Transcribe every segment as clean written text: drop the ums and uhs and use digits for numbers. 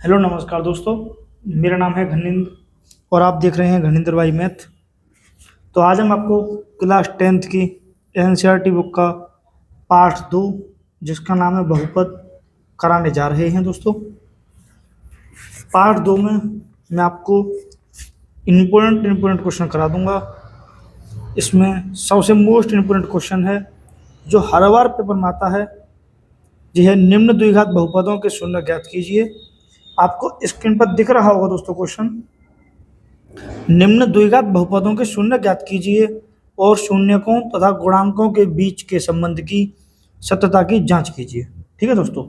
Hello नमस्कार दोस्तों। मेरा नाम है घनिंद्र और आप देख रहे हैं घनिंद्र भाई मैथ। तो आज हम आपको क्लास 10th की एनसीईआरटी बुक का पार्ट 2 जिसका नाम है बहुपद कराने जा रहे हैं दोस्तों। पार्ट 2 में मैं आपको इम्पोर्टेंट क्वेश्चन करा दूंगा। इसमें सबसे मोस्ट इम्पोर्टेंट क्वेश्चन है जो हर बार पेपर में आता है, यह है निम्न द्विघात बहुपदों के शून्य ज्ञात कीजिए। आपको स्क्रीन पर दिख रहा होगा दोस्तों क्वेश्चन। निम्न द्विघात बहुपदों के शून्य ज्ञात कीजिए और शून्यकों तथा गुणांकों के बीच के संबंध की सत्यता की जांच कीजिए। ठीक है दोस्तों।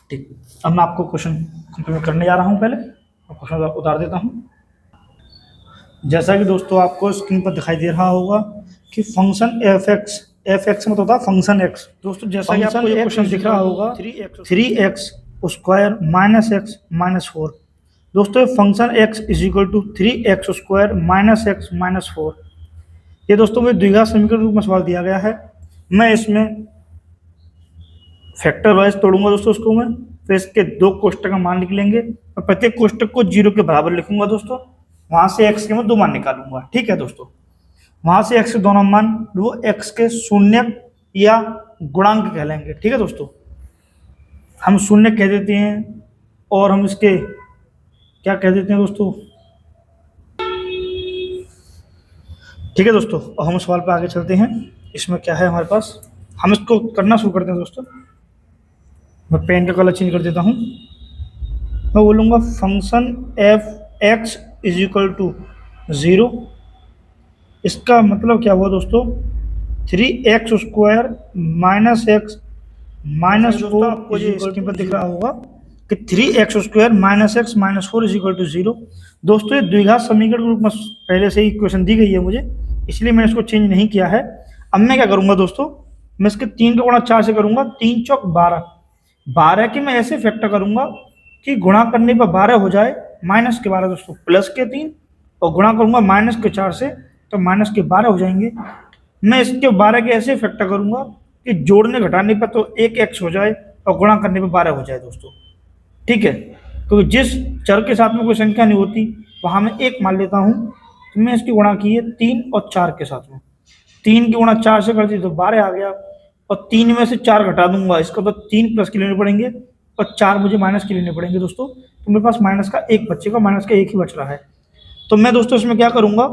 ठीक, अब मैं आपको क्वेश्चन कंप्लीट करने जा रहा हूं। पहले क्वेश्चन उतार देता हूं। जैसा कि दोस्तों आपको स्क्रीन पर दिखाई दे रहा होगा कि फंक्शन एफ एक्स मतलब होता है फंक्शन एक्स। दोस्तों जैसा कि आपको ये क्वेश्चन दिख रहा होगा 3x square minus x minus 4। दोस्तों ये function x is equal to 3x square minus x minus 4। ये दोस्तों मुझे द्विघात समीकरण रूप में सवाल दिया गया है। मैं इसमें फैक्टर वाइज तोड़ूंगा दोस्तों इसको मैं, फिर इसके दो कोष्टक का मान निकलेंगे और प्रत्येक कोष्टक को 0 के बराबर लिखूंगा दोस्तों। वहां से x के मैं दो मान निकालूंगा। ठीक है दोस्तों। वहां से x के दोनों मान वो x के शून्य या गुणांक कहलाएंगे। ठीक है दोस्तों। हम शून्य कह देते हैं और हम इसके क्या कह देते हैं दोस्तों। ठीक है दोस्तों। और हम सवाल पर आगे चलते हैं। इसमें क्या है हमारे पास, हम इसको करना शुरू करते हैं दोस्तों। मैं पेन का कलर चेंज कर देता हूं। मैं बोलूंगा function F X is equal to 0। इसका मतलब क्या हुआ दोस्तों, 3x square minus x minus 4। आपको ये स्क्रीन पर दिख रहा होगा कि 3x square minus x minus 4 is equal to 0। दोस्तों ये द्विघात समीकरण के रूप में पहले से ही इक्वेशन दी गई है मुझे, इसलिए मैंने इसको चेंज नहीं किया है। अब मैं क्या करूंगा दोस्तों, मैं इसके 3 का गुणा 4 से करूंगा। 3 चौक 12। 12 की मैं ऐसे फैक्टर करूंगा कि गुणा करने पर 12 हो जाए माइनस के 12 दोस्तों प्लस के 3, और गुणा करूंगा माइनस के 4 से तो माइनस के 12 हो जाएंगे। मैं इसके 12 के ऐसे फैक्टर करूंगा कि जोड़ने घटाने पर तो एक एक्स हो जाए और गुणा करने पर 12 हो जाए दोस्तों। ठीक है, क्योंकि जिस चर के साथ में कोई संख्या नहीं होती वहां मैं एक मान लेता हूं। तो मैं इसकी गुणा की है 3 और 4 के साथ में। 3 की गुणा 4 से कर दी तो 12 आ गया, और 3 में से 4 घटा दूंगा इसका तो 3 प्लस के लेने पड़ेंगे और 4 मुझे माइनस के लेने पड़ेंगे दोस्तों। तो मेरे पास माइनस का एक बचेगा, माइनस का एक ही बच रहा है। तो मैं दोस्तों इसमें क्या करूंगा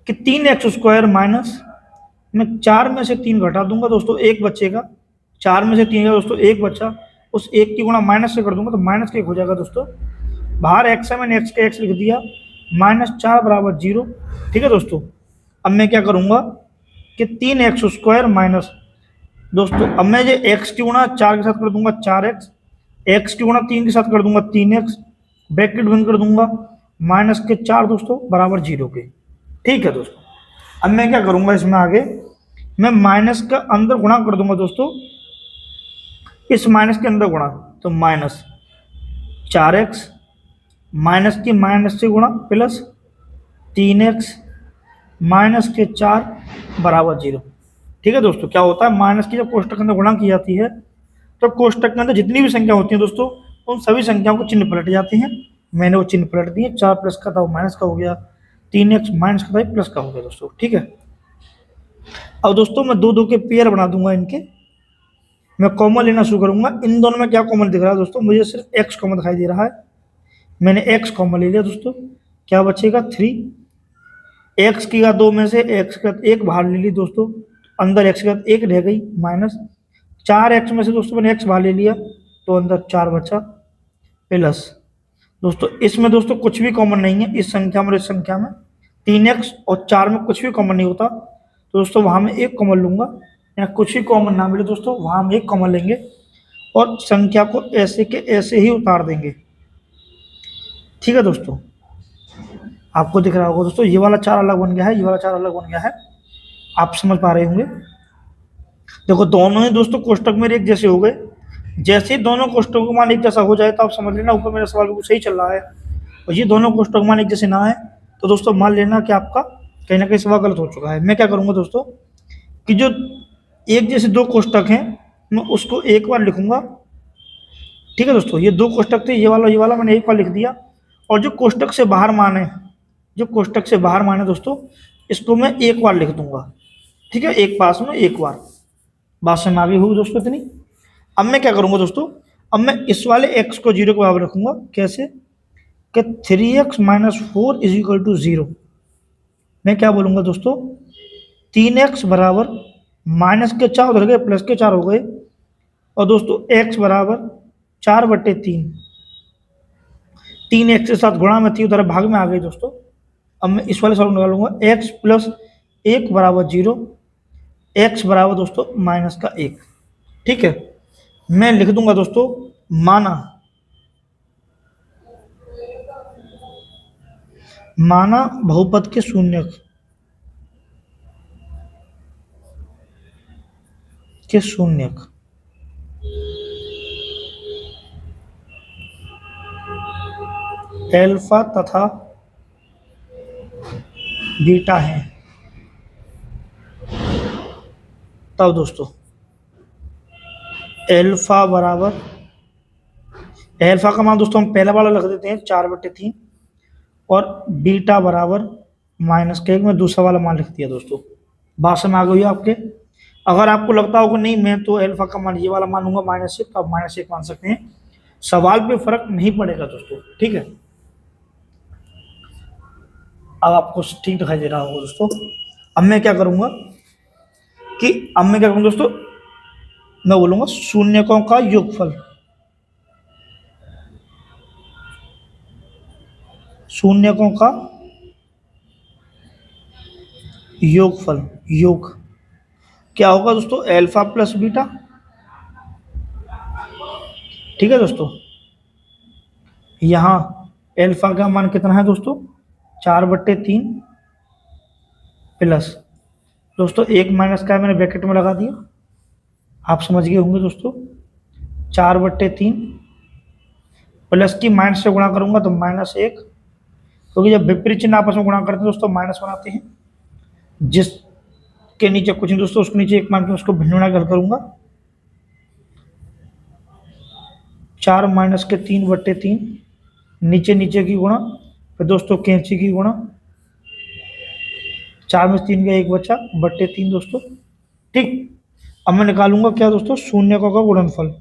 कि 3x स्क्वायर माइनस, मैं 4 में से 3 घटा दूंगा दोस्तों, एक बचेगा। 4 में से 3 का दोस्तों एक बचा, उस एक की गुणा माइनस से कर दूंगा तो माइनस का एक हो जाएगा दोस्तों। बाहर x है, मैंने x का x लिख दिया, -4 बराबर 0। ठीक है दोस्तों। अब मैं क्या करूंगा कि 3x स्क्वायर माइनस दोस्तों, अब मैं ये x की गुणा 4 के साथ कर दूंगा 4x, x की गुणा 3 के साथ कर दूंगा 3x, ब्रैकेट बंद कर दूंगा माइनस के 4 दोस्तों बराबर 0 के। ठीक है दोस्तों। अब मैं क्या करूंगा इसमें आगे, मैं माइनस का अंदर गुणा कर दूंगा दोस्तों, इस माइनस के अंदर गुणा, तो माइनस 4x माइनस की माइनस से गुणा प्लस 3x माइनस के 4 बराबर 0। ठीक है दोस्तों। क्या होता है, माइनस की जब कोष्टक के अंदर गुणा की जाती है तो कोष्टक के अंदर जितनी भी संख्या होती है दोस्तों उन सभी संख्याओं को चिन्ह पलट जाते हैं। मैंने वो चिन्ह पलट दिए, 4 प्लस का था वो माइनस का हो गया, 3x माइनस का था प्लस का हो गया दोस्तों। ठीक है। अब दोस्तों मैं दो के पेयर बना दूंगा इनके, मैं कॉमन लेना शुरू करूंगा। इन दोनों में क्या कॉमन दिख रहा है दोस्तों, मुझे सिर्फ x कॉमन दिखाई दे रहा है। मैंने x कॉमन ले लिया दोस्तों, क्या बचेगा 3। x की का 2 में से x का 1 बाहर ले ली दोस्तों, अंदर x का 1 रह गई माइनस 4x में से दोस्तों मैंने x बाहर ले लिया तो अंदर 4 बचा प्लस दोस्तों, इसमें दोस्तों कुछ भी कॉमन नहीं है इस संख्या में, इस संख्या में 3x और 4 में कुछ भी कॉमन नहीं होता, तो दोस्तों वहां में एक कॉमन लूंगा। या कुछ भी कॉमन ना मिले दोस्तों वहां हम एक कॉमन लेंगे और संख्या को ऐसे के ऐसे ही उतार देंगे। ठीक है दोस्तों। आपको दिख रहा होगा दोस्तों, ये वाला 4 अलग बन गया है, ये वाला 4 अलग बन गया है। आप समझ पा रहे होंगे। देखो दोनों ही दोस्तों कोष्टक मेरे एक जैसे हो गए। जैसे ही दोनों कोष्टकों का मान एक जैसा हो जाए तो आप समझ लेना ऊपर मेरा सवाल बिल्कुल सही चल रहा है। और ये दोनों कोष्टक मान एक जैसे ना है तो दोस्तों मान लेना कि आपका कहीं ना कहीं सवाल गलत हो चुका है। मैं क्या करूंगा दोस्तों कि जो एक जैसे दो कोष्टक हैं मैं उसको एक बार लिखूंगा ठीक है दोस्तों, ये दो कोष्टक थे, ये वाला मैंने एक बार लिख दिया। और जो कोष्टक से बाहर मान है, जो कोष्टक से बाहर मान है दोस्तों, इसको मैं एक बार लिख दूंगा। ठीक है, एक पास में एक बार। बात समझ में आ गई होगी दोस्तों इतनी। अब मैं क्या करूंगा दोस्तों, अब मैं इस वाले x को 0 के बराबर रखूंगा। कैसे कि 3x-4 = 0। मैं क्या बोलूंगा दोस्तों, 3x बराबर माइनस के 4 उधर गए, प्लस के 4 हो गए। और दोस्तों x बराबर 4/3, 3x के साथ गुणा में थी, उधर भाग में आ गई दोस्तों। अब मैं इस वाले सवाल निकालूंगा, x + 1 = 0, x बराबर दोस्तों -1। ठीक है, मैं लिख दूंगा दोस्तों, माना बहुपद के शून्यक एल्फा तथा बीटा है। तब दोस्तों एल्फा बराबर, एल्फा का मान दोस्तों हम पहला वाला लिख देते हैं 4/3, और बीटा बराबर -1 में दूसरा वाला मान लिख दिया दोस्तों। बात समझ आ गई आपके। अगर आपको लगता होगा नहीं मैं तो एल्फा का मान ये वाला मानूंगा -1, तो आप -1 मान सकते हैं, सवाल पे फर्क नहीं पड़ेगा दोस्तों। ठीक है, अब आपको ठीक दिखाई दे रहा होगा दोस्तों। अब मैं क्या करूंगा दोस्तों, मैं बोलूंगा शून्यकों का योगफल, शून्यकों का योगफल, योग क्या होगा दोस्तों, एल्फा प्लस बीटा। ठीक है दोस्तों, यहां एल्फा का मान कितना है दोस्तों, 4/3 प्लस दोस्तों एक माइनस का मैंने ब्रैकेट में लगा दिया, आप समझ गए होंगे दोस्तों। 4/3 प्लस की माइनस से गुणा करूंगा तो -1, क्योंकि जब विपरीत चिन्ह आपस में गुणा करते हैं दोस्तों माइनस बनाते हैं। जिसके नीचे कुछ नहीं दोस्तों, उसके नीचे एक मान के उसको भिन्न बना के हल करूंगा। 4 - के 3/3, नीचे नीचे की गुणा, फिर दोस्तों कैंची की गुणा, 4 में 3 का 1 बचा, /3 दोस्तों। ठीक, अब मैं निकालूंगा क्या दोस्तों, शून्यकों का गुणनफल,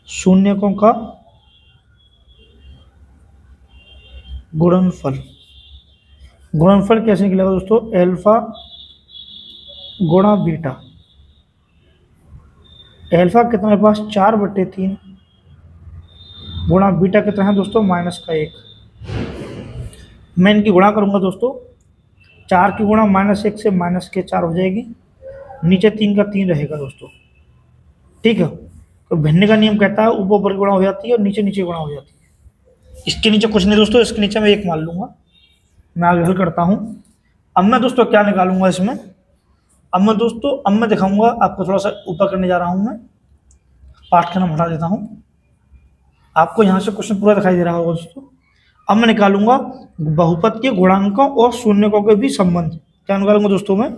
शून्यकों का गुणनफल। गुणनफल कैसे निकलेगा दोस्तों, एल्फा गुणा बीटा। एल्फा कितना है पास, 4/3 गुणा बीटा कितना है दोस्तों, -1। मैं इनकी गुणा करूंगा दोस्तों, 4 की गुणा -1 से -4 हो जाएगी, नीचे 3 का 3 रहेगा दोस्तों। ठीक है, तो भिन्न का नियम कहता है ऊपर ऊपर गुणा हो जाती है और नीचे नीचे गुणा हो जाती है। इसके नीचे कुछ नहीं दोस्तों, इसके नीचे मैं 1 मान लूंगा। मैं आगे हल करता हूं। अब मैं दोस्तों क्या निकालूंगा इसमें, अब मैं दिखाऊंगा आपको, थोड़ा सा ऊपर करने जा रहा हूं मैं, पाठ का नाम हटा देता हूं, आपको यहाँ से क्वेश्चन पूरा दिखाई दे रहा होगा दोस्तों। अब मैं निकालूंगा बहुपद के गुणांकों और शून्यकों के भी संबंध। क्या निकालूंगा दोस्तों मैं,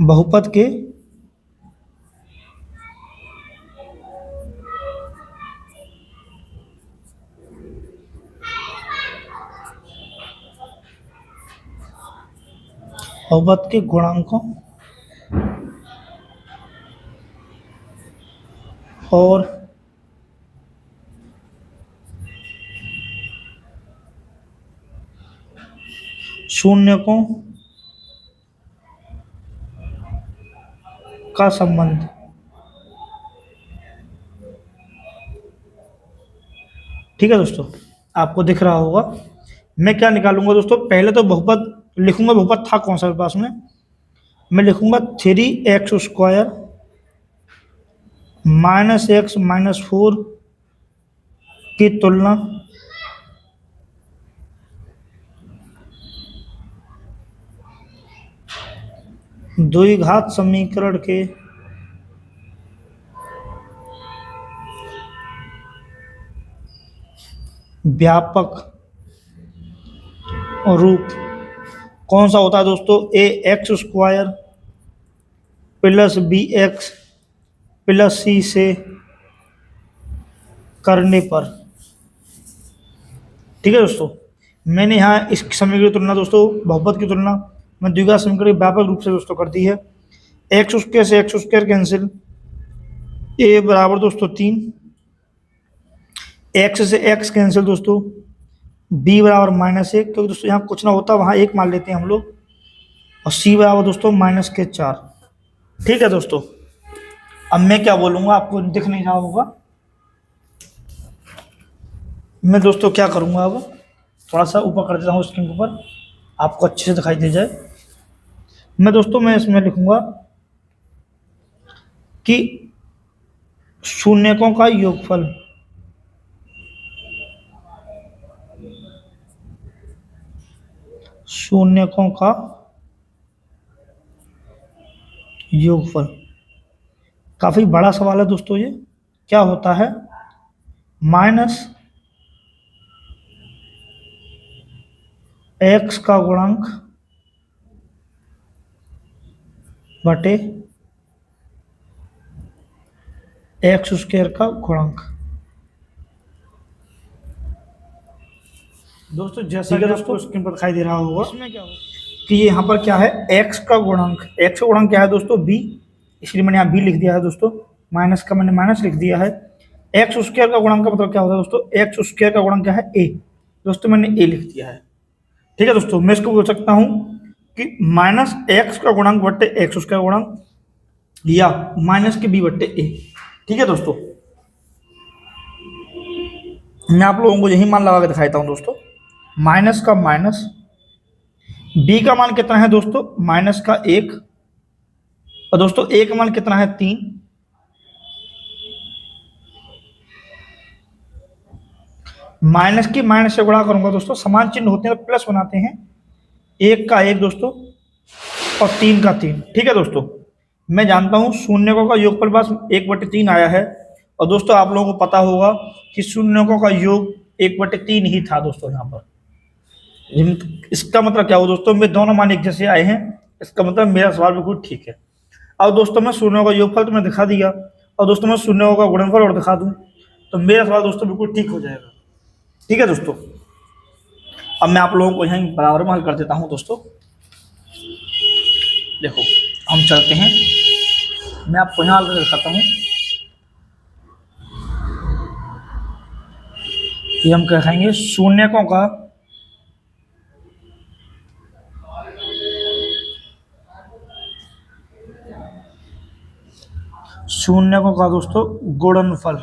बहुपद के गुणांकों और शून्यकों का संबंध। ठीक है दोस्तों, आपको दिख रहा होगा। मैं क्या निकालूंगा दोस्तों, पहले तो बहुपद लिखूंगा, बहुपद था कौन सा मेरे पास में, मैं लिखूंगा 3x² -x - 4 की तुलना द्विघात समीकरण के व्यापक रूप कौन सा होता है दोस्तों, ax² plus b x plus c से करने पर। ठीक है दोस्तों, मैंने यहाँ इस समीकरण की तुलना दोस्तों बहुपद की तुलना मैं द्विघात समीकरण व्यापक रूप से दोस्तों कर दी है। एक्स स्क्वायर से एक्स स्क्वायर कैंसिल, ए बराबर दोस्तों 3, एक्स से एक्स कैंसिल दोस्तों, बी बराबर -1, क्योंकि दोस्तों यहाँ कुछ ना होता वहाँ 1 मान लेते हैं हम लोग, और सी बराबर दोस्तों -4। ठीक है दोस्तों, अब मैं क्या बोलूँगा आपको दिख नहीं रहा होगा। मैं दोस्तों क्या करूँगा, अब थोड़ा सा ऊपर कर देता हूँ स्क्रीन के ऊपर, आपको अच्छे से दिखाई दे जाए। मैं इसमें लिखूँगा कि शून्यकों का योगफल शून्यकों का योगफल काफ़ी बड़ा सवाल है दोस्तों। ये क्या होता है, -x का गुणांक बटे एक्स स्क्वायर का गुणांक। दोस्तों जैसा कि आपको स्क्रीन पर दिखाई दे रहा होगा इसमें क्या होगा कि यहाँ पर क्या है, x का गुणांक, x का गुणांक क्या है दोस्तों b, इसलिए मैंने यहाँ b लिख दिया है दोस्तों, माइनस का मैंने माइनस लिख दिया है। एक्स स्क्वायर का गुणांक का मतलब क्या होता है दोस्तों, एक्स स्क्वायर का गुणांक क्या है a, दोस्तों मैंने a लिख दिया है। ठीक है दोस्तों, मैं इसको बोल सकता हूँ कि -x का गुणांक बट्टे एक्स स्क्वायर गुणांक, या -b बट्टे a। ठीक है दोस्तों, मैं आप लोगों को यही मान लगा के दिखाता हूँ दोस्तों, माइनस का माइनस, b का मान कितना है दोस्तों, -1, और दोस्तों a का मान कितना है 3, माइनस की माइनस से गुणा करूंगा दोस्तों, समान चिन्ह होते हैं तो प्लस बनाते हैं, 1 का 1 दोस्तों और 3 का 3। ठीक है दोस्तों, मैं जानता हूं शून्यकों का योगफल बस 1/3 आया है, और दोस्तों आप लोगों को पता होगा कि शून्यकों का योग 1/3 ही था दोस्तों यहाँ पर। इसका मतलब क्या हो दोस्तों, में दोनों मान एक जैसे आए हैं, इसका मतलब मेरा सवाल बिल्कुल ठीक है। अब दोस्तों मैं शून्यों का योगफल तो मैं दिखा दिया, और दोस्तों मैं शून्यों का गुणनफल और दिखा दूं, तो मेरा सवाल दोस्तों बिल्कुल ठीक हो जाएगा। ठीक है दोस्तों, अब मैं आप लोगों को यहीं बराबर में हल कर देता हूं दोस्तों। देखो हम चलते हैं, मैं आपको यहाँ हल करके दिखाता हूँ कि हम क्या कहेंगे, शून्यकों का दोस्तों गुणनफल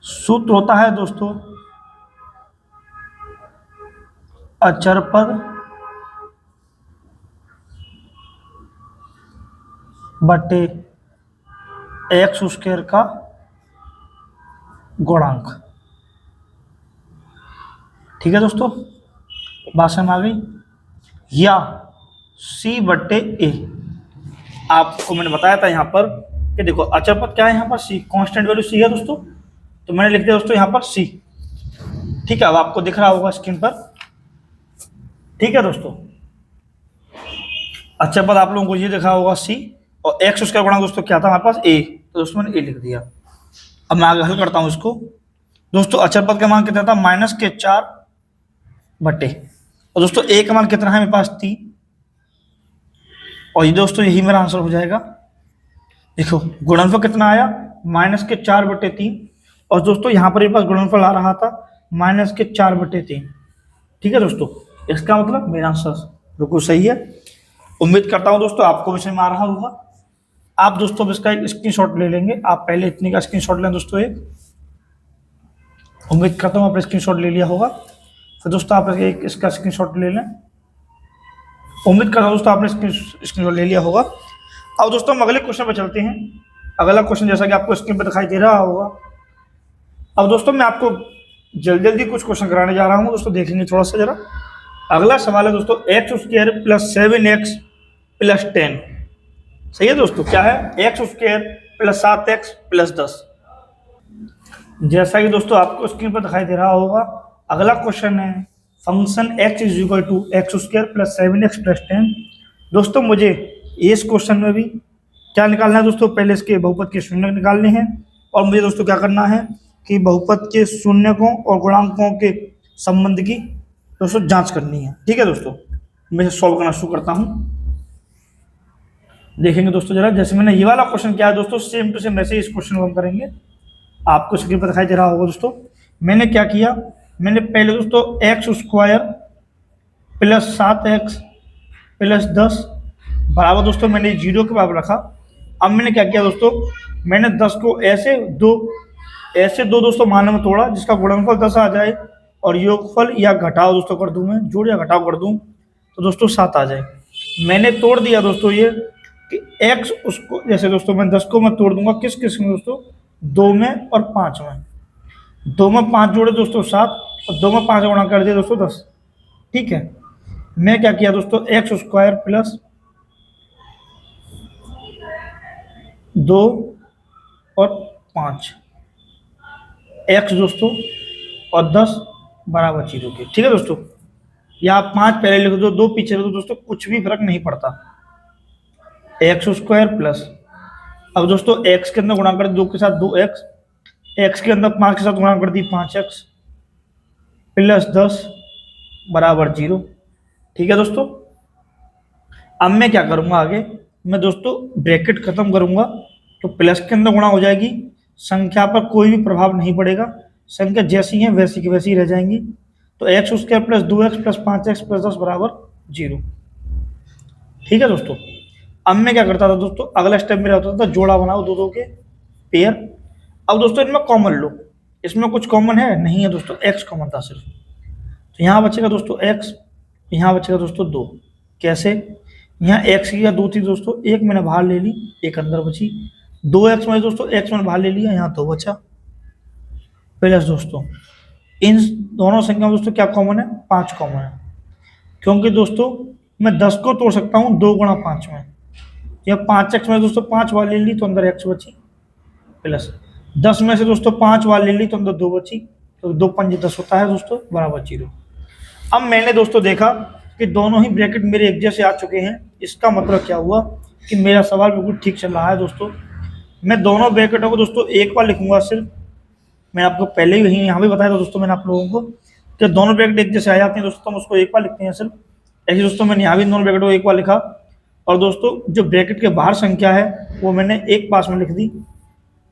सूत्र होता है दोस्तों अचर पद बटे एक्स स्क्वायर का गुणांक। ठीक है दोस्तों, बात समझ आ गई, या c बट्टे ए। आपको मैंने बताया था यहाँ पर कि देखो अचर पद क्या है, यहाँ पर c, कांस्टेंट वैल्यू c है दोस्तों, तो मैंने लिख दिया दोस्तों यहाँ पर c। ठीक है, अब आपको दिख रहा होगा स्क्रीन पर। ठीक है दोस्तों, अचर पद आप लोगों को ये दिखा होगा c, और एक्स उसका गुणांक दोस्तों क्या था हमारे पास a, तो दोस्तों मैंने a लिख दिया। अब मैं आगे हल करता हूँ इसको दोस्तों। अचर पद का मान कितना था, -4 बटे, और दोस्तों a का मान कितना है मेरे पास 3, और ये दोस्तों यही मेरा आंसर हो जाएगा। देखो गुणनफल कितना आया, -4 बटे 3, और दोस्तों यहाँ पर मेरे पास गुणनफल आ रहा था -4 बटे 3। ठीक है दोस्तों, इसका मतलब मेरा आंसर बिल्कुल सही है। उम्मीद करता हूँ दोस्तों आपको भी समझ में आ रहा होगा। आप दोस्तों इसका एक स्क्रीनशॉट ले लेंगे, आप पहले इतने का स्क्रीनशॉट लें दोस्तों एक, उम्मीद करता हूँ आपने स्क्रीनशॉट ले लिया होगा। फिर दोस्तों आप एक इसका स्क्रीनशॉट ले लें, उम्मीद करता हूँ दोस्तों आपने स्क्रीनशॉट ले लिया होगा। अब दोस्तों हम अगले क्वेश्चन पर चलते हैं। अगला क्वेश्चन जैसा कि आपको स्क्रीन पर दिखाई दे रहा होगा। अब दोस्तों मैं आपको जल्दी जल्दी कुछ क्वेश्चन कराने जा रहा हूँ दोस्तों, देखेंगे थोड़ा सा जरा। अगला सवाल है दोस्तों x square plus 7x plus 10। सही है दोस्तों, क्या है, x square plus 7x plus 10। जैसा कि दोस्तों आपको स्क्रीन पर दिखाई दे रहा होगा, अगला क्वेश्चन है function x is equal to x square plus 7x plus 10। दोस्तों मुझे इस क्वेश्चन में भी क्या निकालना है दोस्तों, पहले इसके बहुपद के शून्य निकालने हैं और मुझे दोस्तों क्या करना है कि बहुपद के शून्यकों और गुणांकों के संबंध की दोस्तों जांच करनी है। ठीक है दोस्तों, मैं सॉल्व करना शुरू करता हूं। देखेंगे दोस्तों जरा, जैसे मैंने ये वाला क्वेश्चन किया है दोस्तों, सेम टू सेम वैसे इस क्वेश्चन को हम करेंगे। आपको स्क्रीन पर दिखाई दे रहा होगा दोस्तों, मैंने क्या किया, मैंने पहले दोस्तों x square plus 7x plus 10 बराबर दोस्तों मैंने 0 के बराबर रखा। अब मैंने क्या किया दोस्तों, मैंने 10 को ऐसे दो दोस्तों मानों में तोड़ा जिसका गुणनफल 10 आ जाए और योगफल या घटाव दोस्तों कर दूं, मैं जोड़ या घटाव कर दूं तो दोस्तों 7 आ जाए। मैंने तोड़ दिया दोस्तों ये कि x उसको, जैसे दोस्तों मैं 10 को मैं तोड़ दूंगा किस किस में दोस्तों, 2 में और 5 में। 2 में 5 जोड़े दोस्तों 7 और 2 में 5 गुणा कर दिया दोस्तों 10। ठीक है, मैं क्या किया दोस्तों, एक्स स्क्वायर प्लस 2 और 5 एक्स दोस्तों और 10 बराबर 0 के। ठीक है दोस्तों, या आप 5 पहले लिख दो, 2 पीछे लिख दो दोस्तों, कुछ भी फर्क नहीं पड़ता। एक्स स्क्वायर प्लस, अब दोस्तों एक्स के अंदर गुणा कर दी 2 के साथ 2x, एक्स के अंदर 5 के साथ गुणा कर दी 5x प्लस 10 बराबर 0। ठीक है दोस्तों, अब मैं क्या करूंगा आगे, मैं दोस्तों ब्रैकेट खत्म करूंगा तो प्लस के अंदर गुणा हो जाएगी, संख्या पर कोई भी प्रभाव नहीं पड़ेगा, संख्या जैसी है वैसी की वैसी रह जाएंगी। तो x square plus 2x plus 5x plus 10 बराबर 0। ठीक है दोस्तों, अब मैं क्या करता था दोस्तों, अगला स्टेप मेरा होता था जोड़ा बनाओ दो के पेयर। अब दोस्तों इनमें कॉमन लो, इसमें कुछ कॉमन है नहीं है दोस्तों, x कॉमन था सिर्फ, तो यहाँ बचेगा दोस्तों x, यहाँ बचेगा दोस्तों 2। कैसे, यहाँ x की 2 थी दोस्तों, एक मैंने बाहर ले ली, एक अंदर बची, 2x में दोस्तों x मैंने बाहर ले लिया, यहाँ 2 बचा। प्लस दोस्तों इन दोनों संख्या में दोस्तों क्या कॉमन है, 5 कॉमन है, क्योंकि दोस्तों मैं 10 को तोड़ सकता हूँ 2 गुणा 5 में, या 5x में दोस्तों 5 बार ले ली तो अंदर x बची, प्लस 10 में से दोस्तों 5 बार ले ली तो अंदर 2 बची, तो 2 5 10 होता है दोस्तों बराबर 0। अब मैंने दोस्तों देखा कि दोनों ही ब्रैकेट मेरे एक जैसे आ चुके हैं, इसका मतलब क्या हुआ कि मेरा सवाल बिल्कुल ठीक चल रहा है दोस्तों। मैं दोनों ब्रैकेटों को दोस्तों एक बार लिखूंगा सिर्फ, मैं आपको पहले ही यहाँ भी बताया था दोस्तों मैंने आप लोगों को कि दोनों ब्रैकेट एक जैसे आ जाते हैं दोस्तों, हम उसको एक बार लिखते हैं सिर्फ। ऐसे दोस्तों मैंने यहाँ भी दोनों ब्रैकेटों को एक बार लिखा, और दोस्तों जो ब्रैकेट के बाहर संख्या है वो मैंने एक पास में लिख दी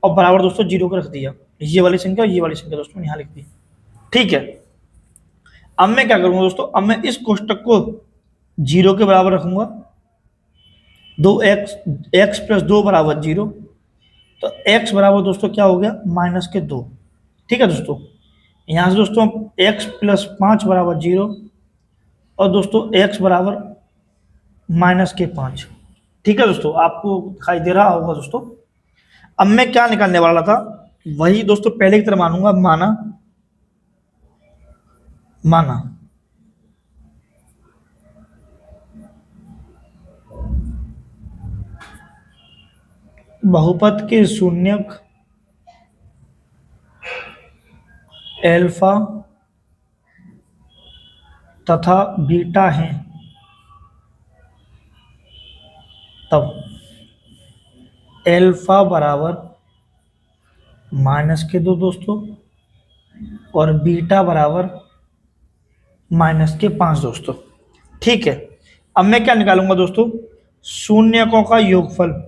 और बराबर दोस्तों 0 को रख दिया, ये वाली संख्या ये वाली संख्या दोस्तों यहाँ लिख दी। ठीक है, अब मैं क्या करूंगा दोस्तों, अब मैं इस कोष्टक को 0 के बराबर रखूंगा, 2x प्लस 2 बराबर 0, तो x बराबर दोस्तों क्या हो गया, -2। ठीक है दोस्तों, यहाँ से दोस्तों x प्लस 5 बराबर 0 और दोस्तों x बराबर -5। ठीक है दोस्तों, आपको दिखाई दे रहा होगा दोस्तों। अब मैं क्या निकालने वाला था, वही दोस्तों पहले की तरह मानूंगा, माना बहुपद के शून्यक एल्फा तथा बीटा हैं, तब एल्फा बराबर -2 दोस्तों और बीटा बराबर -5 दोस्तों। ठीक है, अब मैं क्या निकालूंगा दोस्तों, शून्यकों का योगफल,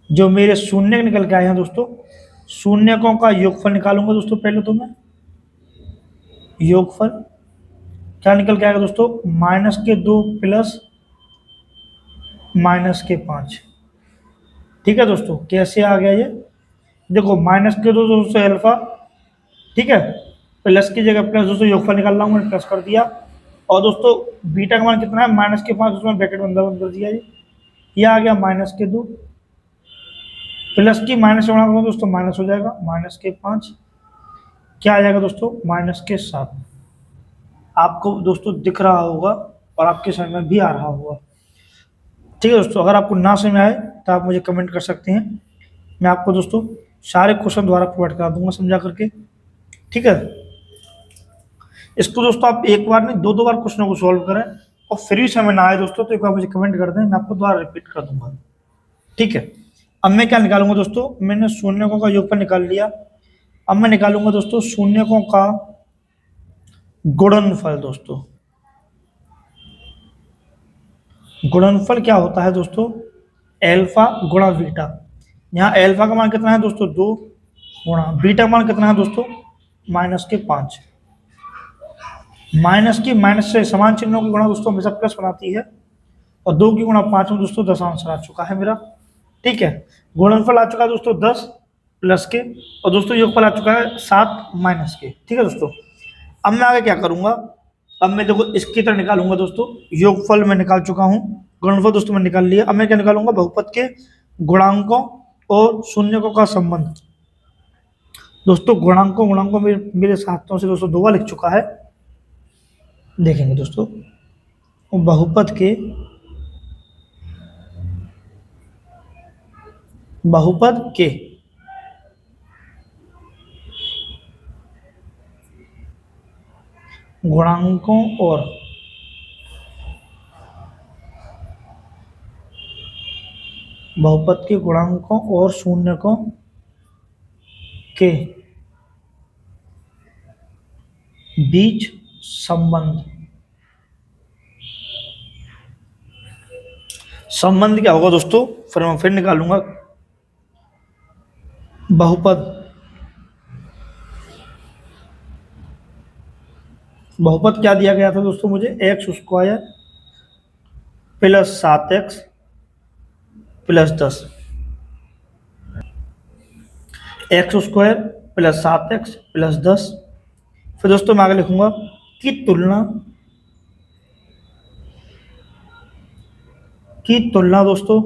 जो मेरे शून्य निकल के आए हैं दोस्तों, शून्यकों का योगफल निकालूंगा दोस्तों। पहले तो मैं योगफल क्या निकल के आएगा दोस्तों, -2 प्लस -5। ठीक है दोस्तों, कैसे आ गया ये, देखो -2 दोस्तों अल्फा, ठीक है, प्लस की जगह प्लस दोस्तों योगफल निकाल रहा हूँ, मैंने प्लस कर दिया, और दोस्तों बीटा का मान कितना है, -5, उसमें ब्रैकेट में अंदर कर दिया, ये आ गया -2, प्लस की माइनस से गुणा करूँ दोस्तों माइनस हो जाएगा, -5 क्या आ जाएगा दोस्तों, -7। आपको दोस्तों दिख रहा होगा और आपके समझ में भी आ रहा होगा। ठीक है दोस्तों, अगर आपको ना समझ में आए तो आप मुझे कमेंट कर सकते हैं, मैं आपको दोस्तों सारे क्वेश्चन द्वारा प्रोवाइड करा दूंगा समझा करके। ठीक है, इसको दोस्तों आप एक बार नहीं दो दो बार क्वेश्चन को सॉल्व करें, और फिर भी समझ ना आए दोस्तों तो एक बार मुझे कमेंट कर दें, मैं आपको दोबारा रिपीट कर दूंगा। ठीक है, अब मैं क्या निकालूंगा दोस्तों, मैंने शून्यकों का योगफल निकाल लिया। अब मैं निकालूंगा दोस्तों शून्यकों का गुणनफल। दोस्तों गुणनफल क्या होता है दोस्तों, एल्फा गुणा बीटा। यहाँ एल्फा का मान कितना है दोस्तों 2, गुणा बीटा का मान कितना है दोस्तों -5। माइनस की माइनस से समान चिन्हों की गुणा दोस्तों हमेशा प्लस बनाती है, और 2 की गुणा 5 में दोस्तों दशांश आ चुका है मेरा। ठीक है, गुणनफल आ चुका है दोस्तों 10 प्लस के, और दोस्तों योगफल आ चुका है 7 माइनस के। ठीक है दोस्तों, अब मैं आगे क्या करूंगा, अब मैं देखो इसकी तरह निकालूंगा दोस्तों, योगफल मैं निकाल चुका हूँ, गुणनफल दोस्तों मैं निकाल लिया। अब मैं क्या निकालूंगा, बहुपद के गुणांकों और शून्यकों का संबंध। दोस्तों गुणांकों गुणांकों मेरे साथियों से दोस्तों 2 बार लिख चुका है, देखेंगे दोस्तों। बहुपद के गुणांकों और बहुपद के गुणांकों और शून्यकों के बीच संबंध। संबंध क्या होगा दोस्तों, फिर मैं फिर निकालूंगा। बहुपद क्या दिया गया था दोस्तों मुझे, x² + 7x + 10, x² + 7x + 10। फिर दोस्तों मैं आगे लिखूंगा कि तुलना दोस्तों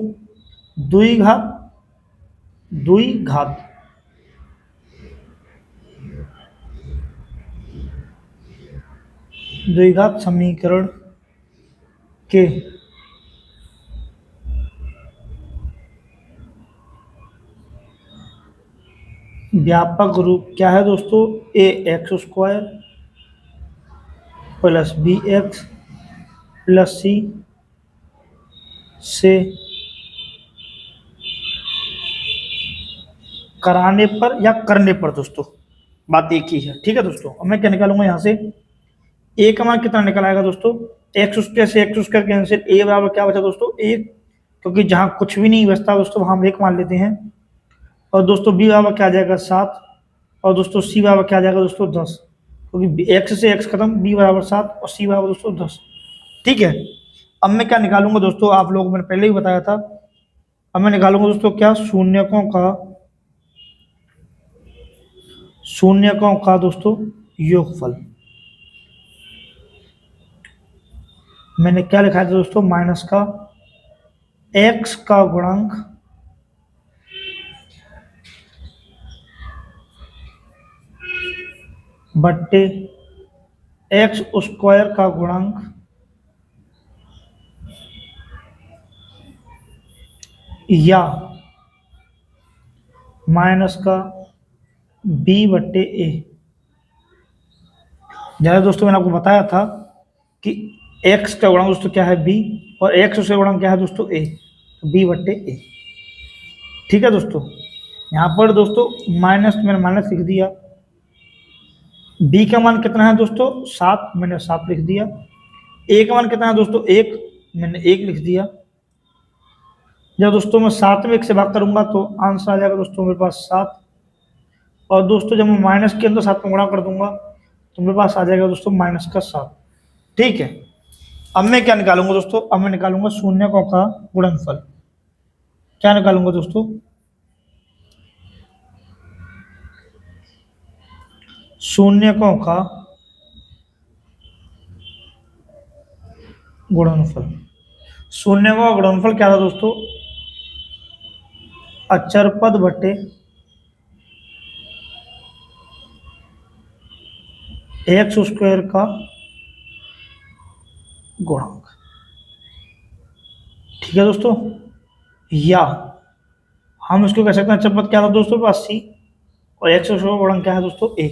द्विघात समीकरण के व्यापक रूप क्या है दोस्तों, ax² + bx + c से कराने पर या करने पर। दोस्तों बात एक ही है। ठीक है दोस्तों, अब मैं क्या निकालूंगा यहाँ से, a का मान कितना निकल आएगा दोस्तों, x² से x² कैंसिल, a बराबर क्या बचा दोस्तों 1, क्योंकि जहां कुछ भी नहीं बचता दोस्तों वहां हम 1 मान लेते हैं। और दोस्तों b बराबर क्या आ जाएगा 7, और दोस्तों c बराबर क्या आ जाएगा दोस्तों 10, क्योंकि x से x खत्म, b बराबर 7 और c बराबर दोस्तों 10। ठीक है, अब मैं क्या निकालूंगा दोस्तों, आप लोगों को मैंने पहले ही बताया था। अब मैं निकालूंगा दोस्तों क्या, शून्यकों का दोस्तों योगफल। मैंने क्या लिखा था दोस्तों, माइनस का x का गुणांक बट्टे x² का गुणांक या माइनस का b/a। जैसे दोस्तों मैंने आपको बताया था कि x का गुणांक दोस्तों क्या है b, और x से गुणांक क्या है दोस्तों a, तो b/a। ठीक है दोस्तों, यहाँ पर दोस्तों माइनस, मैंने माइनस लिख दिया। b का मान कितना है दोस्तों 7, मैंने 7 लिख दिया। a का मान कितना है दोस्तों 1, मैंने 1 लिख दिया। जब दोस्तों मैं 7 में 1 से भाग करूंगा तो आंसर आ जाएगा दोस्तों मेरे पास 7, और दोस्तों जब मैं माइनस के अंदर 7 में गुणा कर दूंगा तो मेरे पास आ जाएगा दोस्तों -7। ठीक है, अब मैं क्या निकालूंगा दोस्तों, अब मैं निकालूंगा शून्यकों का गुणनफल। क्या निकालूंगा दोस्तों, शून्यकों का गुणनफल। शून्यकों का गुणनफल क्या था दोस्तों, अचर पद बटे x² का गुणांक। ठीक है दोस्तों, या हम इसको कह सकते हैं अचर पद क्या था दोस्तों 80, और x² का गुणांक क्या है दोस्तों a।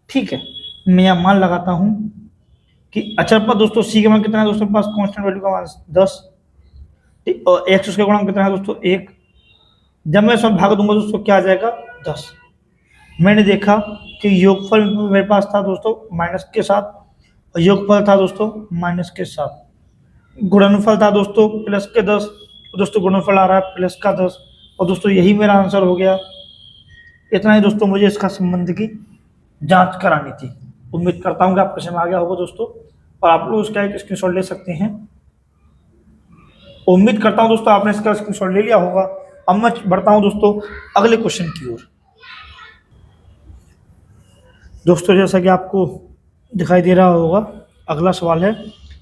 ठीक है, मैं यहाँ मान लगाता हूँ कि अचर पर दोस्तों सी का मान कितना है दोस्तों के पास, कांस्टेंट वैल्यू का मान 10, और एक्स उसका गुणांक कितना है दोस्तों 1। जब मैं इसमें भाग दूंगा दोस्तों क्या आ जाएगा 10। मैंने देखा कि योगफल मेरे पास था दोस्तों माइनस के साथ, और योगफल था दोस्तों माइनस के साथ, गुणनफल था दोस्तों प्लस के 10, दोस्तों गुणनफल आ रहा है प्लस का 10, और दोस्तों यही मेरा आंसर हो गया। इतना ही दोस्तों मुझे इसका संबंध की जांच करानी थी। उम्मीद करता हूँ कि आपको समझ आ गया होगा दोस्तों, और आप लोग उसका एक स्क्रीनशॉट ले सकते हैं। उम्मीद करता हूँ दोस्तों आपने इसका स्क्रीनशॉट ले लिया होगा। अब मैं बढ़ता हूँ दोस्तों अगले क्वेश्चन की ओर। दोस्तों जैसा कि आपको दिखाई दे रहा होगा, अगला सवाल है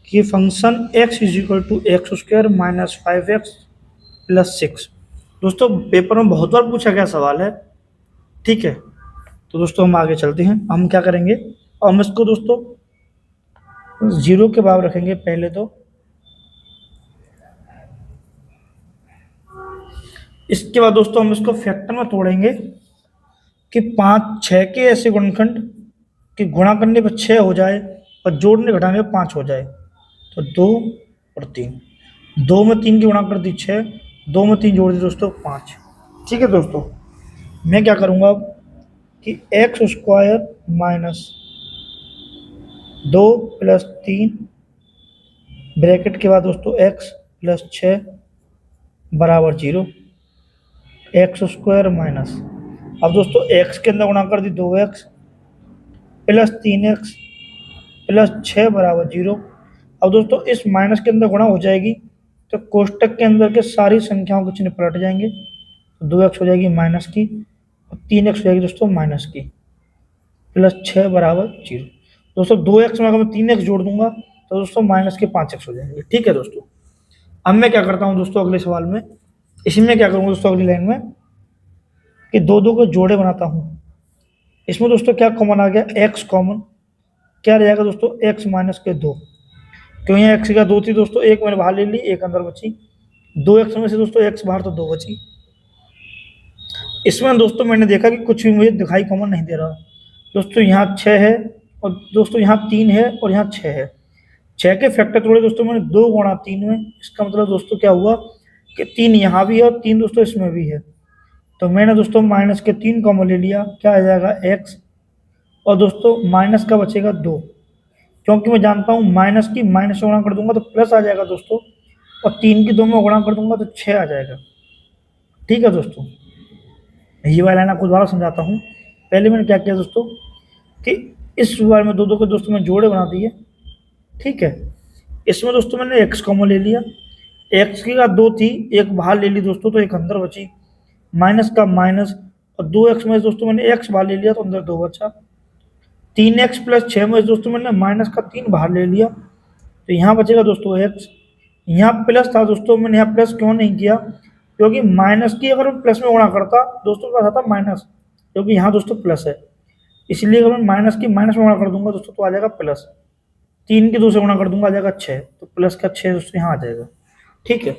कि function x is equal to x square minus 5x plus 6। दोस्तों पेपर में बहुत बार पूछा गया सवाल है, ठीक है। तो दोस्तों हम आगे चलते हैं। हम क्या करेंगे, हम इसको दोस्तों 0 के बराबर रखेंगे पहले तो। इसके बाद दोस्तों हम इसको फैक्टर में तोड़ेंगे कि 5 6 के ऐसे गुणनखंड कि गुणा करने पर 6 हो जाए और जोड़ने घटाने पर 5 हो जाए। तो 2 और 3, 2 में 3 की गुणा कर दी 6, 2 में 3 जोड़ दी दोस्तों 5। ठीक है दोस्तों, मैं क्या करूँगा अब कि x square minus 2 plus 3 bracket के बाद दोस्तों एक्स प्लस 6 बराबर 0, एक्स स्क्वायर माइनस, अब दोस्तों एक्स के अंदर गुणा कर दी 2x प्लस 3x प्लस 6 बराबर 0। अब दोस्तों इस माइनस के अंदर गुणा हो जाएगी तो कोष्टक के अंदर के सारी संख्याओं के चिन्ह पलट जाएंगे। तो 2x हो जाएगी माइनस की, और 3x हो जाएगी दोस्तों माइनस की, प्लस 6 बराबर 0। दोस्तों 2x में अगर मैं 3x जोड़ दूंगा तो दोस्तों माइनस के 5x हो जाएंगे। ठीक है दोस्तों, अब मैं क्या करता हूँ दोस्तों अगले सवाल में, इसमें क्या करूँगा दोस्तों अगली लाइन में कि दो दो को जोड़े बनाता हूँ। इसमें दोस्तों क्या कॉमन आ गया, x कॉमन, क्या रहेगा दोस्तों x माइनस के 2, क्यों यहाँ x का 2 थी दोस्तों, एक मैंने बाहर ले ली, एक अंदर बची, 2x में से दोस्तों x बाहर तो 2 बची। इसमें दोस्तों मैंने देखा कि कुछ भी मुझे दिखाई कॉमन नहीं दे रहा। दोस्तों यहाँ 6 है, और दोस्तों यहाँ 3 है, और यहाँ 6 है। 6 के फैक्टर तोड़े दोस्तों मैंने 2 गुणा 3 में, इसका मतलब दोस्तों क्या हुआ कि 3 यहाँ भी है और 3 दोस्तों इसमें भी है। तो मैंने दोस्तों माइनस के 3 कॉमन ले लिया, क्या आ जाएगा x, और दोस्तों माइनस का बचेगा 2, क्योंकि मैं जानता हूँ माइनस की माइनस से गुणा कर दूंगा तो प्लस आ जाएगा दोस्तों, और 3 की 2 में गुणा कर दूंगा तो 6 आ जाएगा। ठीक है दोस्तों, ये वाला लाइन आपको दोबारा समझाता हूँ। पहले मैंने क्या किया दोस्तों कि इस बार में दो दो के दोस्तों में जोड़े बना दिए। ठीक है, इसमें दोस्तों मैंने x कॉमन ले लिया, x की का 2 थी, एक बाहर ले ली दोस्तों तो एक अंदर बची, माइनस का माइनस, और 2x में दोस्तों मैंने x बाहर ले लिया तो अंदर 2 बचा। 3x प्लस 6 में दोस्तों मैंने माइनस का 3 बाहर ले लिया तो यहाँ बचेगा दोस्तों x। यहाँ प्लस था दोस्तों, मैंने यहाँ प्लस क्यों नहीं किया, क्योंकि माइनस की अगर मैं प्लस में गुणा करता दोस्तों का था माइनस, क्योंकि यहाँ दोस्तों प्लस है, इसलिए अगर मैं माइनस की माइनस में गुणा कर दूंगा दोस्तों तो आ जाएगा प्लस, 3 की 2 से गुणा कर दूंगा आ जाएगा 6, तो प्लस का 6 दोस्तों यहाँ आ जाएगा। ठीक है,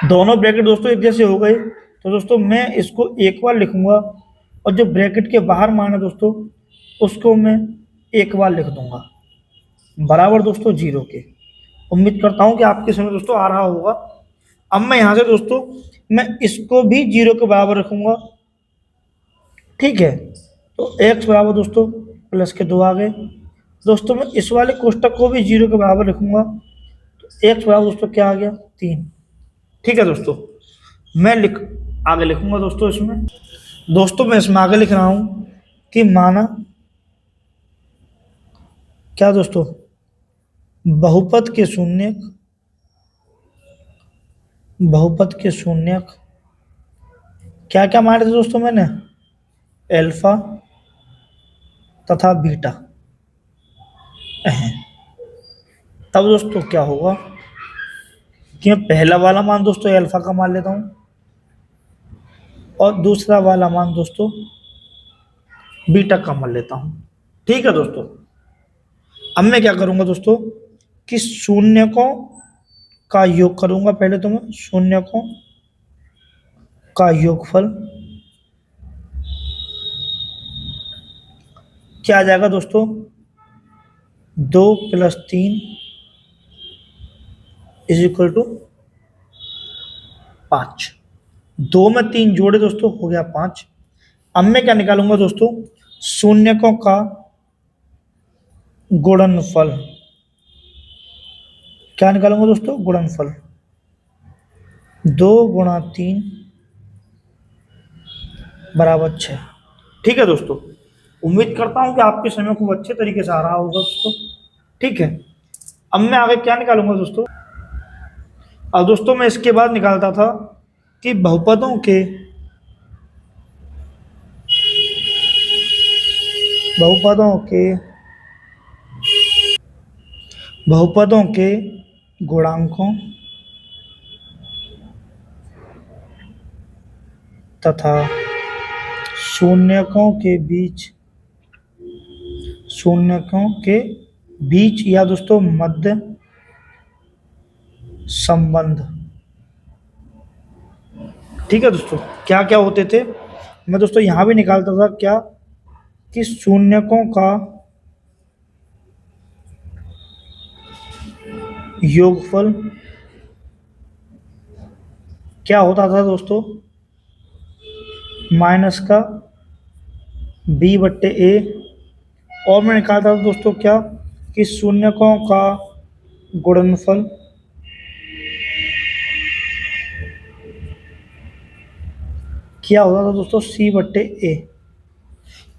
दोनों ब्रैकेट दोस्तों एक जैसे हो गए, तो दोस्तों मैं इसको एक बार लिखूंगा, और जो ब्रैकेट के बाहर मान है दोस्तों उसको मैं एक बार लिख दूंगा, बराबर दोस्तों 0 के। उम्मीद करता हूँ कि आपके समय दोस्तों आ रहा होगा। अब मैं यहाँ से दोस्तों मैं इसको भी 0 के बराबर रखूंगा। ठीक है, तो x बराबर दोस्तों प्लस के 2 आ गए। दोस्तों मैं इस वाले कोष्टक को भी 0 के बराबर रखूंगा, तो x बराबर दोस्तों क्या आ गया 3। ठीक है दोस्तों, मैं आगे लिखूंगा दोस्तों इसमें। दोस्तों मैं इसमें आगे लिख रहा हूँ कि माना क्या दोस्तों, बहुपद के शून्यक, बहुपद के शून्यक क्या क्या माने थे दोस्तों मैंने, अल्फा तथा बीटा। तब दोस्तों क्या होगा कि मैं पहला वाला मान दोस्तों अल्फा का मान लेता हूँ, और दूसरा वाला मान दोस्तों बीटा का मान लेता हूँ। ठीक है दोस्तों, अब मैं क्या करूँगा दोस्तों कि शून्यकों का योग करूँगा। पहले तो मैं शून्यकों का योगफल क्या आ जाएगा दोस्तों, 2 + 3 = 5। 2 में 3 जोड़े दोस्तों, हो गया 5। अब मैं क्या निकालूंगा दोस्तों, शून्यकों का गुणनफल। क्या निकालूंगा दोस्तों, गुणनफल। 2 × 3 = 6। ठीक है दोस्तों, उम्मीद करता हूं कि आपके समय खूब अच्छे तरीके से आ रहा होगा दोस्तों। ठीक है, अब मैं आगे क्या निकालूंगा दोस्तों। अब दोस्तों मैं इसके बाद निकालता था कि बहुपदों के बहुपदों के गुणांकों तथा शून्यकों के बीच या दोस्तों मध्य संबंध। ठीक है दोस्तों, क्या क्या होते थे, मैं दोस्तों यहां भी निकालता था क्या, कि शून्यकों का योगफल क्या होता था दोस्तों, माइनस का b/a। और मैं निकालता था दोस्तों क्या, कि शून्यकों का गुणनफल क्या होता था दोस्तों, c/a।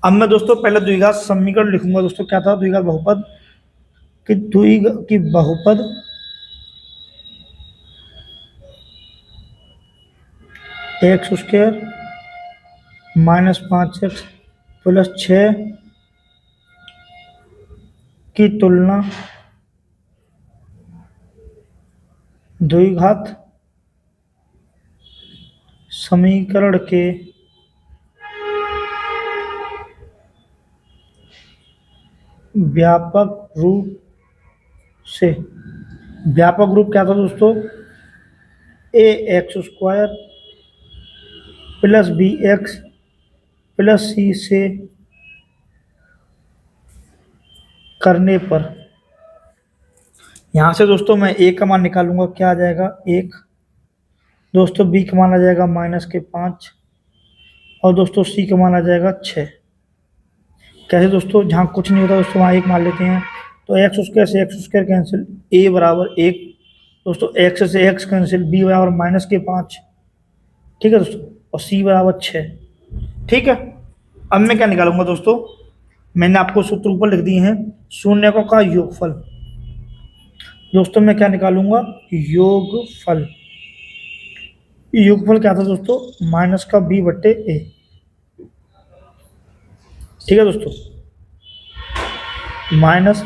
अब मैं दोस्तों पहले द्विघात समीकरण लिखूंगा दोस्तों। क्या था, द्विघात बहुपद की बहुपद x² - 5x + 6 की तुलना द्विघात समीकरण के व्यापक रूप से। व्यापक रूप क्या था दोस्तों, ax² + bx + c से करने पर। यहां से दोस्तों मैं a का मान निकालूंगा, क्या आ जाएगा 1 दोस्तों, b का मान आ जाएगा -5 और दोस्तों c का मान आ जाएगा 6। कैसे दोस्तों, जहाँ कुछ नहीं होता दोस्तों वहाँ 1 मान लेते हैं। तो x² से x² कैंसिल, a = 1 दोस्तों, x से x कैंसिल, b = -5। ठीक है दोस्तों, और c = 6। ठीक है, अब मैं क्या निकालूंगा दोस्तों, मैंने आपको सूत्र ऊपर लिख दिए हैं, शून्यकों का योगफल। दोस्तों मैं क्या निकालूंगा, योगफल। योगफल क्या था दोस्तों, -b/a। ठीक है दोस्तों, माइनस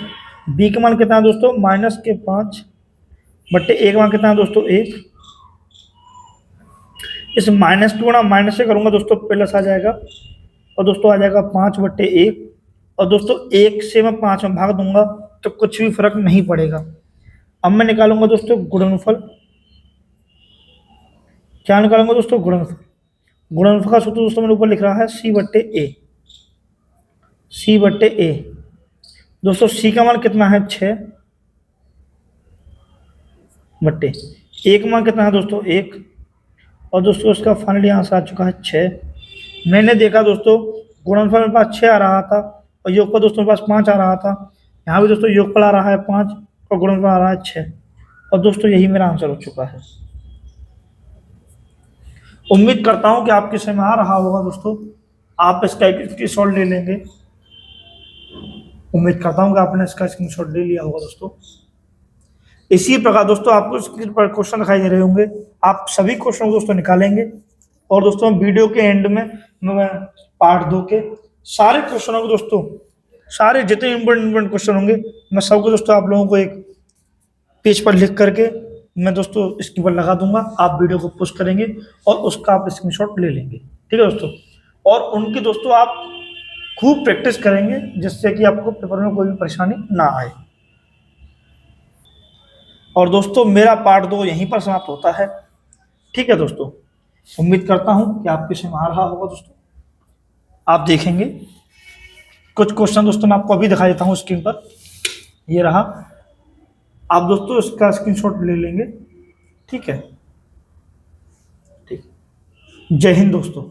b का मान कितना है दोस्तों, -5/a का मान कितना है दोस्तों, 1। इस माइनस को ना माइनस से करूंगा दोस्तों, प्लस आ जाएगा और दोस्तों आ जाएगा 5/1। और दोस्तों 1 से मैं 5 में भाग दूंगा तो कुछ भी फर्क नहीं पड़ेगा। अब मैं निकालूंगा दोस्तों गुणनफल। क्या निकालूंगा दोस्तों, गुणनफल। गुणनफल का सूत्र दोस्तों मैंने ऊपर लिख रहा है, c/a। दोस्तों c का मान कितना है, 6/1 मान कितना है दोस्तों, 1। और दोस्तों उसका फाइनली आंसर आ चुका है 6। मैंने देखा दोस्तों गुणनफल मेरे पास 6 आ रहा था और योगफल दोस्तों मेरे पास 5 आ रहा था। यहाँ भी दोस्तों योगफल आ रहा है 5 और गुणनफल आ रहा है 6। और दोस्तों यही मेरा आंसर हो चुका है। उम्मीद करता हूँ कि आपके समझ आ रहा होगा दोस्तों। आप इसका स्क्रीनशॉट ले लेंगे। उम्मीद करता हूँ कि आपने इसका स्क्रीनशॉट ले लिया होगा दोस्तों। इसी प्रकार दोस्तों आपको स्क्रीन पर क्वेश्चन दिखाई दे रहे होंगे, आप सभी क्वेश्चन को दोस्तों निकालेंगे। और दोस्तों वीडियो के एंड में मैं पार्ट 2 के सारे क्वेश्चनों को दोस्तों, सारे जितने इंपॉर्टेंट क्वेश्चन होंगे मैं सबको दोस्तों आप लोगों को एक पेज पर लिख करके मैं दोस्तों इसके ऊपर लगा दूंगा। आप वीडियो को पोस्ट करेंगे और उसका आप स्क्रीनशॉट ले लेंगे। ठीक है दोस्तों, और उनकी दोस्तों आप खूब प्रैक्टिस करेंगे जिससे कि आपको पेपर में कोई भी परेशानी ना आए। और दोस्तों मेरा पार्ट 2 यहीं पर समाप्त होता है। ठीक है दोस्तों, उम्मीद करता हूं कि आपके समझ आ रहा होगा दोस्तों। आप देखेंगे कुछ क्वेश्चन दोस्तों मैं आपको अभी दिखा देता हूँ स्क्रीन पर। ये रहा, आप दोस्तों इसका स्क्रीनशॉट ले लेंगे। ठीक है, ठीक। जय हिंद दोस्तों।